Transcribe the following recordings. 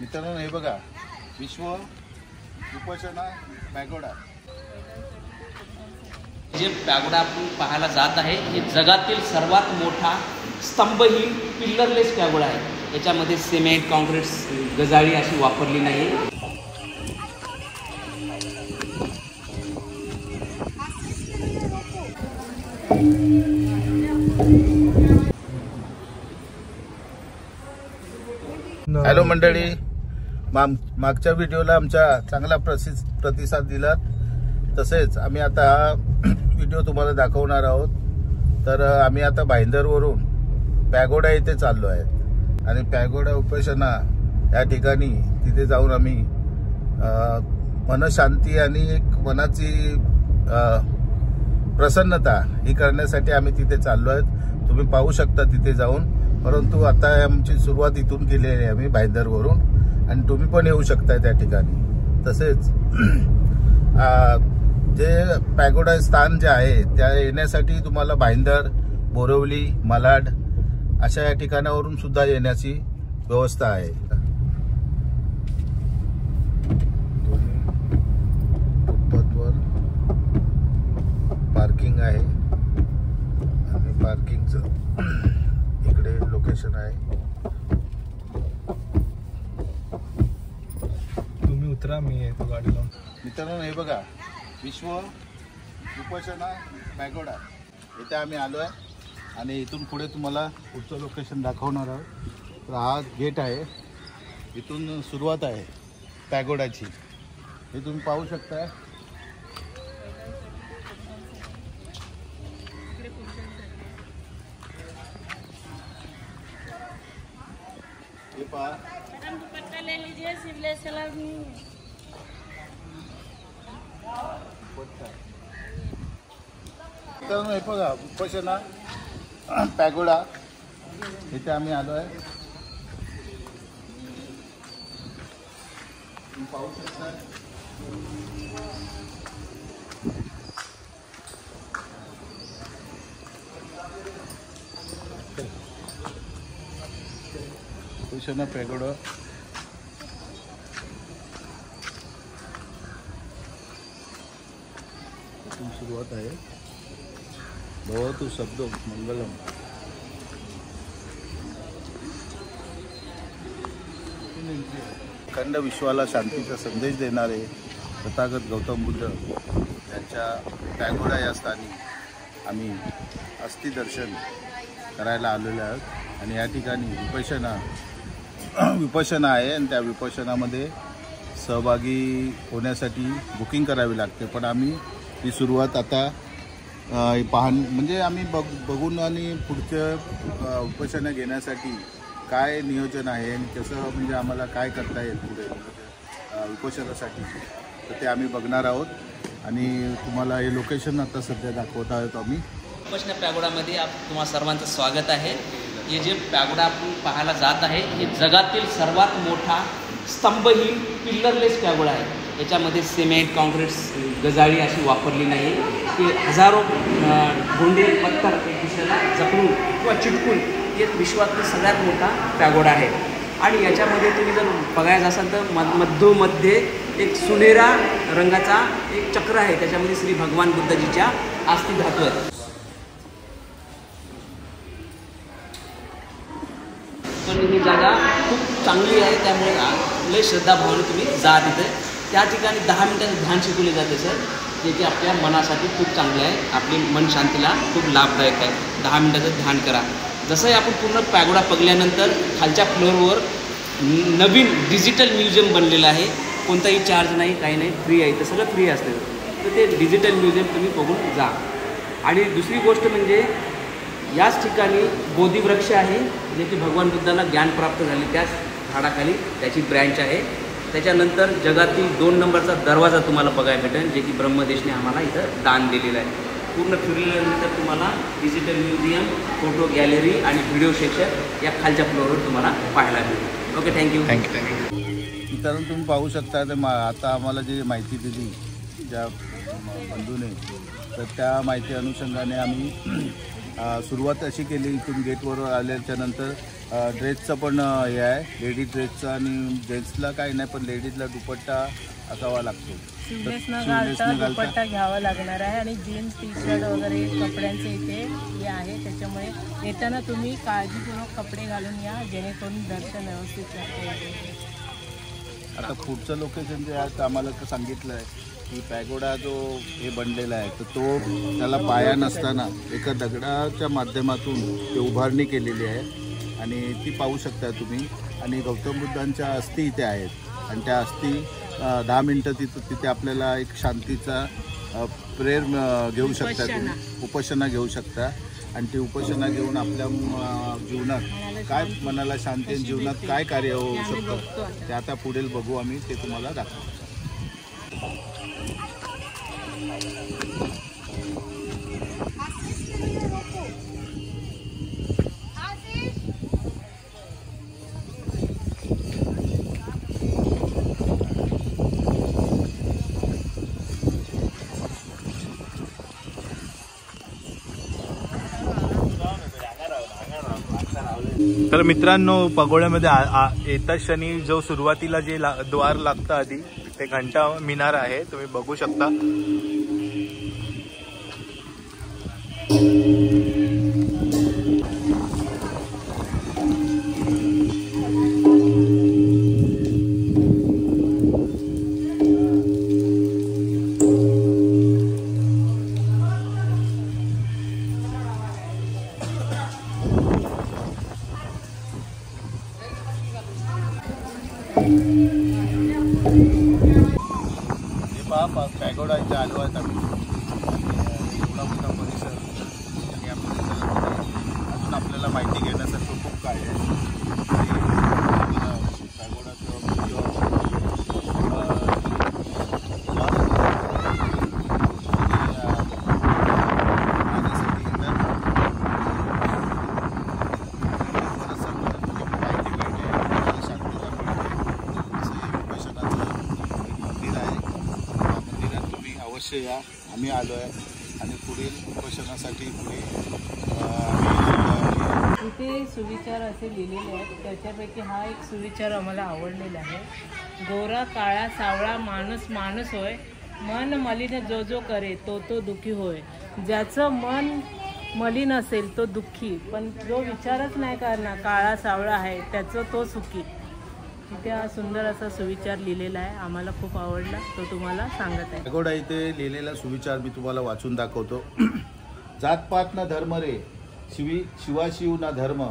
मित्रांनो हे बघा, विश्व विपश्यना पॅगोडा। जे पॅगोडा आपण पाहायला जात आहे हे जगातील सर्वात मोठा स्तंभहीन पिल्लरलेस पॅगोडा आहे। याच्यामध्ये सिमेंट कॉन्क्रीट गजाळी अशी वापरली नाही। हॅलो मंडळी, मागच्या व्हिडिओला आमचा चांगला प्रतिसाद दिला, तसेच आम्ही आता हा व्हिडिओ तुम्हाला दाखवणार आहोत। तर आम्ही आता भाईंदरवरून पॅगोडा येथे चाललो आहे आणि पॅगोडा उपासना या ठिकाणी तिथे जाऊन आम्ही मनशांती आणि एक मनाची प्रसन्नता ही करण्यासाठी आम्ही तिथे चाललो आहेत। तुम्ही पाहू शकता तिथे जाऊन, परंतु आता आमची सुरुवात इथून केली आहे आम्ही भाईंदरवरून, आणि तुम्ही पण येऊ शकता त्या ठिकाणी। तसेच जे पॅगोडा स्थान जे आहे त्या येण्यासाठी तुम्हाला भाईंदर, बोरिवली, मालाड अशा या ठिकाणावरून सुद्धा येण्याची व्यवस्था आहे। फुटपाथवर पार्किंग आहे आणि पार्किंगचं इकडे लोकेशन आहे। तुम्ही उतरा, मी येतो गाडी लावून। मित्रांनो हे बघा, विश्व विपश्यना पॅगोडा इथे आम्ही आलो आहे आणि इथून पुढे तुम्हाला पुढचं लोकेशन दाखवणार आहोत। तर हा गेट आहे, इथून सुरुवात आहे पॅगोडाची, हे तुम्ही पाहू शकता। हे पहा, दुपट्टा ले लीजिए, सिवले सलाद नहीं है। तर हे बघा, विपश्यना पॅगोडा इथे आम्ही आलो आहे, तुम्ही पाहू शकता। विपश्यना पॅगोडा इथून सुरुवात आहे। भवतु शब्दो मंगलम। अखंड विश्वाला शांतीचा संदेश देणारे तथागत गौतम बुद्ध यांच्या पॅगोडा या स्थानी आम्ही अस्थिदर्शन करायला आलेलो आहोत आणि या ठिकाणी विपश्यना आहे आणि त्या विपश्यनामध्ये सहभागी होण्यासाठी बुकिंग करावी लागते, पण आम्ही ही सुरुवात आता म्हणजे आम्ही बघून आणि पुढच्या विपश्यना घेण्यासाठी काय नियोजन आहे आणि कसं म्हणजे आम्हाला काय करता येईल पुढे विपश्यनासाठी, तर ते आम्ही बघणार आहोत आणि तुम्हाला हे लोकेशन आता सध्या दाखवत आहोत आम्ही। विपश्यना पॅगोडामध्ये तुम्हा सर्वांचं स्वागत आहे। हे जे पॅगोडा आपण पाहायला जात आहे हे जगातील सर्वात मोठा स्तंभहीन पिल्लरलेस पॅगोडा आहे। याच्यामध्ये सिमेंट कॉन्क्रीट गजाळी अशी वापरली नाही। ते हजारो गोंडे पत्थर एक दिशेला जपडून किंवा चिटकून एक विश्वातील सगळ्यात मोठा पॅगोडा आहे। आणि याच्यामध्ये तुम्ही जर बघायचं असाल तर मध्योमध्ये एक सुनेरा रंगाचा एक चक्र आहे, त्याच्यामध्ये श्री भगवान बुद्धजीच्या अस्थि धातू आहेत। पण ही जागा खूप चांगली आहे, त्यामुळे लय श्रद्धाभावाने तुम्ही जा तिथे। त्या ठिकाणी 10 मिनिटाचं ध्यान शिकवले जाते सर, जे की आपल्या मनासाठी खूप चांगलं आहे, आपली मन शांतीला खूप लाभदायक आहे। 10 मिनिटाचं ध्यान करा। जसंही आपण पूर्ण पॅगोडा बघल्यानंतर खालच्या फ्लोअरवर नवीन डिजिटल म्युझियम बनलेलं आहे, कोणताही चार्ज नाही, काही नाही, फ्री आहे, ते सगळं फ्री असतं। तर ते डिजिटल म्युझियम तुम्ही बघून जा। आणि दुसरी गोष्ट म्हणजे याच ठिकाणी बोधिवृक्ष आहे, जे की भगवान बुद्धाला ज्ञान प्राप्त झाले त्याच झाडाखाली त्याची ब्रँच आहे। त्याच्यानंतर जगातील 2 नंबरचा दरवाजा तुम्हाला बघायला भेटेल, जे की ब्रह्मदेशने आम्हाला इथं दान दिलेलं आहे। पूर्ण फिरल्यानंतर तुम्हाला डिजिटल म्युझियम, फोटो गॅलरी आणि व्हिडिओ सेक्शन या खालच्या फ्लोअरवर तुम्हाला पाहायला मिळेल। Okay, thank you. मित्रांनो तुम्ही पाहू शकता, आता आम्हाला जी माहिती दिली ज्या बंधूने, तर त्या माहिती अनुषंगाने आम्ही सुरुवात अशी केली, इथून गेटवर आल्याच्या नंतर ड्रेसचं पण हे आहे, लेडीज ड्रेसचं, आणि जेंट्सला काही नाही पण लेडीजला दुपट्टा असावा लागतो. स्लीवलेस न घालता दुपट्टा घ्यावा लागणार आहे. आणि जीन्स टी शर्ट वगैरे कपड्यांचे इथे हे आहे, त्याच्यामुळे येताना तुम्ही काळजीपूर्वक कपडे घालून या, जेणेकरून दर्शन व्यवस्थित करता. आता पुढचं लोकेशन जे आहे आम्हाला सांगितलं आहे की पॅगोडा जो हे बनलेला आहे तर तो त्याला पाया नसताना एका दगडाच्या माध्यमातून ते उभारणी केलेली आहे आणि ती पाहू शकता तुम्ही. आणि गौतम बुद्धांच्या अस्थी इथे आहेत आणि त्या अस्थी 10 मिनटं तिथे आपल्याला एक शांतीचा प्रेयर घेऊ शकता, तुम्ही उपासना घेऊ शकता. आणि ती उपासना घेऊन आपल्या जीवनात काय मनाला शांती, जीवनात काय कार्य होऊ शकतं ते आता पुढील बघू आम्ही, ते तुम्हाला दाखवू. तर मित्रांनो, पगोड्यामध्ये येता क्षणी जो सुरुवातीला जे द्वार लागतं आधी ते घंटा मिनार आहे, तुम्ही बघू शकता. पॅगोडा इथे आलो आहेत आम्ही. एवढा मोठा परिसर आणि अजून आपल्याला माहिती घेण्यासारखं खूप काय आहे. या आम्ही आलो आहे आणि पुढील उपोषणासाठी इथे सुविचार असे लिहिलेले आहेत, त्याच्यापैकी हा एक सुविचार आम्हाला आवडलेला आहे. गोरा काळा सावळा माणूस माणूस होय, मन मलिन जो जो करे तो तो दुःखी होय. ज्याचं मन मलिन असेल तो दुःखी, पण जो विचारच नाही करणार काळा सावळा आहे त्याचं तो सुखी. तिथे हा सुंदर असा सुविचार लिहिलेला आहे, आम्हाला खूप आवडला, तो तुम्हाला सांगत आहे. पॅगोडा इथे लिहिलेला सुविचार मी तुम्हाला वाचून दाखवतो. जातपात ना धर्म रे, शिवाशिव ना धर्म,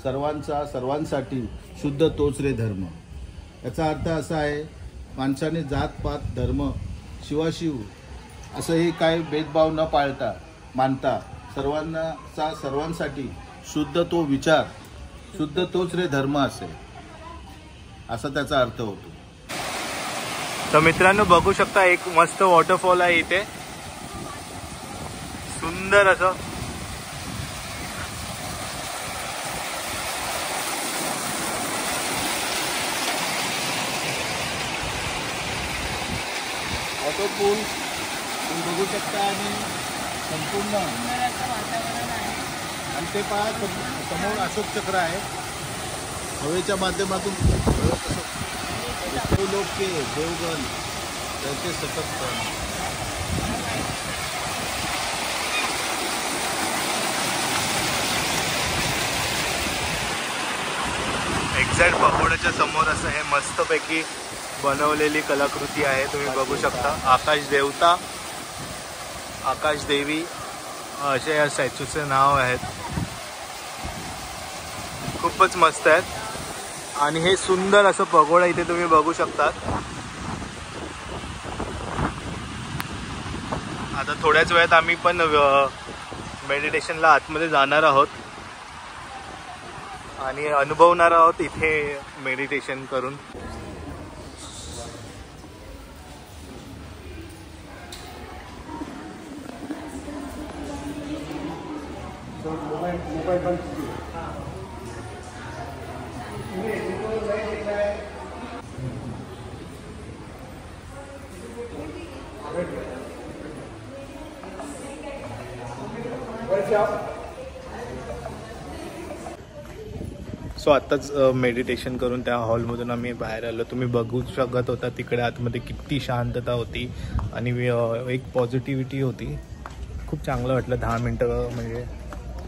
सर्वांचा सर्वांसाठी, शुद्ध तोच रे धर्म. याचा अर्थ असा आहे, माणसाने जातपात धर्म शिवाशिव असंही काय भेदभाव न पाळता मानता सर्वांचा सर्वांसाठी शुद्ध तो विचार, शुद्ध तोच रे धर्म असेल, असा त्याचा अर्थ होतो. तर मित्रांनो बघू शकता, एक मस्त वॉटरफॉल आहे इथे, सुंदर असं. वॉटरपूल तुम्ही बघू शकता आणि संपूर्ण वातावरण आहे. आणि ते पहा समोर अशोक चक्र आहे, हवेच्या माध्यमातून लोक के देवगण त्याचे सतत एक्झॅक्ट पगोड्याच्या समोर असं हे मस्तपैकी बनवलेली कलाकृती आहे, तुम्ही बघू शकता. आकाश देवता, आकाश देवी असे या स्टॅच्यूचे नाव आहेत. खूपच मस्त आहेत. आणि हे सुंदर असं पगोडा इथे तुम्ही बघू शकतात. आता थोड्याच वेळात आम्ही पण मेडिटेशनला आतमध्ये जाणार आहोत आणि अनुभवणार आहोत इथे मेडिटेशन करून. सो आत्ताच मेडिटेशन करून त्या हॉलमधून आम्ही बाहेर आलो. तुम्ही बघू शकत होता तिकडे आतमध्ये किती शांतता होती आणि एक पॉझिटिव्हिटी होती. खूप चांगलं वाटलं. 10 मिनटं म्हणजे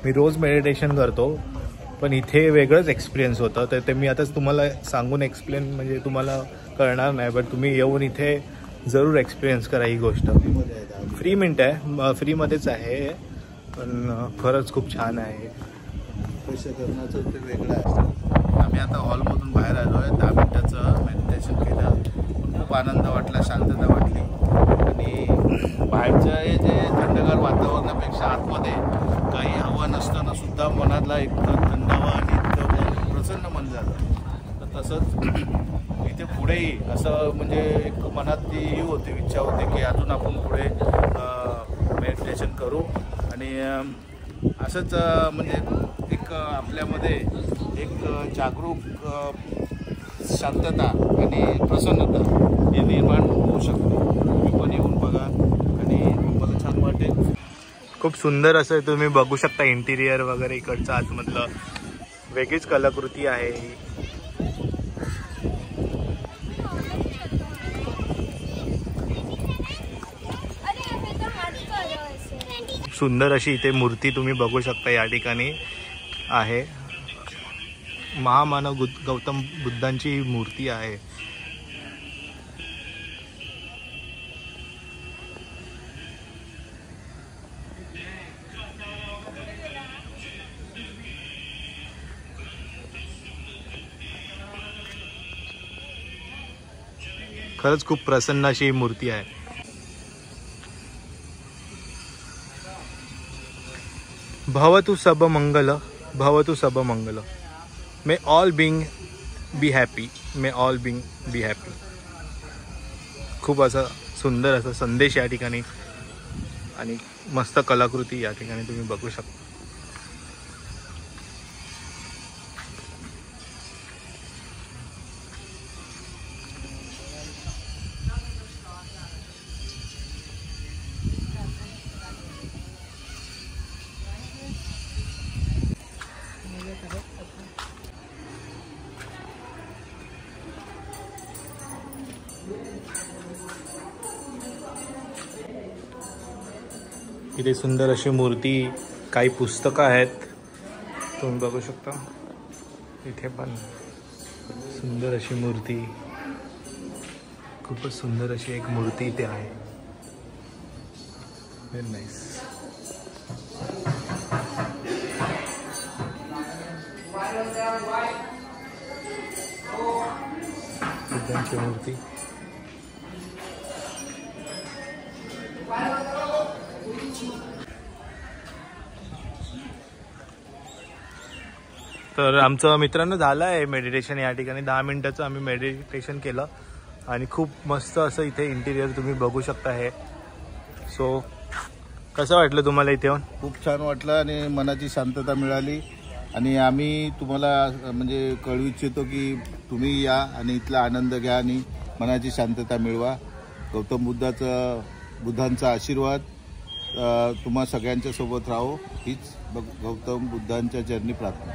मी रोज मेडिटेशन करतो पण इथे वेगळंच एक्सपिरियन्स होतं. तर ते मी आताच तुम्हाला सांगून एक्सप्लेन म्हणजे तुम्हाला कळणार नाही. बट तुम्ही येऊन इथे जरूर एक्सपिरियन्स करा ही गोष्ट. फ्री मिनिट आहे, फ्रीमध्येच आहे पण खरंच खूप छान आहे. पैसे करण्याचं ते वेगळं आहे. आम्ही आता हॉलमधून बाहेर आलो आहे. 10 मिनटाचं मेडिटेशन केलं. खूप आनंद वाटला, शांतता वाटली आणि बाहेरचं हे जे थंडगार वातावरणापेक्षा आतमध्ये काही हवा नसताना सुद्धा मनातला एक थंडावा आणि इतकं प्रसन्न मन झालं. तर तसंच इथे पुढेही असं म्हणजे एक मनात ती ही होते, इच्छा होते की अजून आपण पुढे मेडिटेशन करू आणि असंच म्हणजे एक आपल्यामध्ये एक जागरूक शांतता आणि प्रसन्नता हे निर्माण होऊ शकते. तुम्ही पण येऊन बघा आणि मला छान वाटेल. खूप सुंदर असं तुम्ही बघू शकता इंटिरियर वगैरे इकडचं आतमधलं. वेगळीच कलाकृती आहे ही. सुंदर अशी इथे मूर्ती तुम्ही बघू शकता या ठिकाणी आहे. महामानव गौतम बुद्धांची मूर्ती आहे. खरंच खूप प्रसन्न अशी मूर्ती आहे. भवतु सब मंगल, भवतु सब मंगल. May all being be happy, may all being be happy. खूप असा सुंदर असा संदेश या ठिकाणी आणि मस्त कलाकृती या ठिकाणी तुम्ही बघू शकता. इथे सुंदर अशी मूर्ती, काही पुस्तकं आहेत तुम्ही बघू शकता. इथे पण सुंदर अशी मूर्ती, खूपच सुंदर अशी एक मूर्ती इथे आहे. Very nice. बुद्धांची मूर्ती. तर आमचं मित्रांनो झालं आहे मेडिटेशन या ठिकाणी. 10 मिनटाचं आम्ही मेडिटेशन केलं आणि खूप मस्त असं इथे इंटिरियर तुम्ही बघू शकता आहे. सो कसं वाटलं तुम्हाला इथे येऊन? खूप छान वाटलं आणि मनाची शांतता मिळाली आणि आम्ही तुम्हाला म्हणजे कळवू इच्छितो की तुम्ही या आणि इथला आनंद घ्या आणि मनाची शांतता मिळवा. गौतम बुद्धांचा आशीर्वाद तुम्हा सगळ्यांच्या सोबत राहो हीच गौतम बुद्धांच्या चरणी प्रार्थना.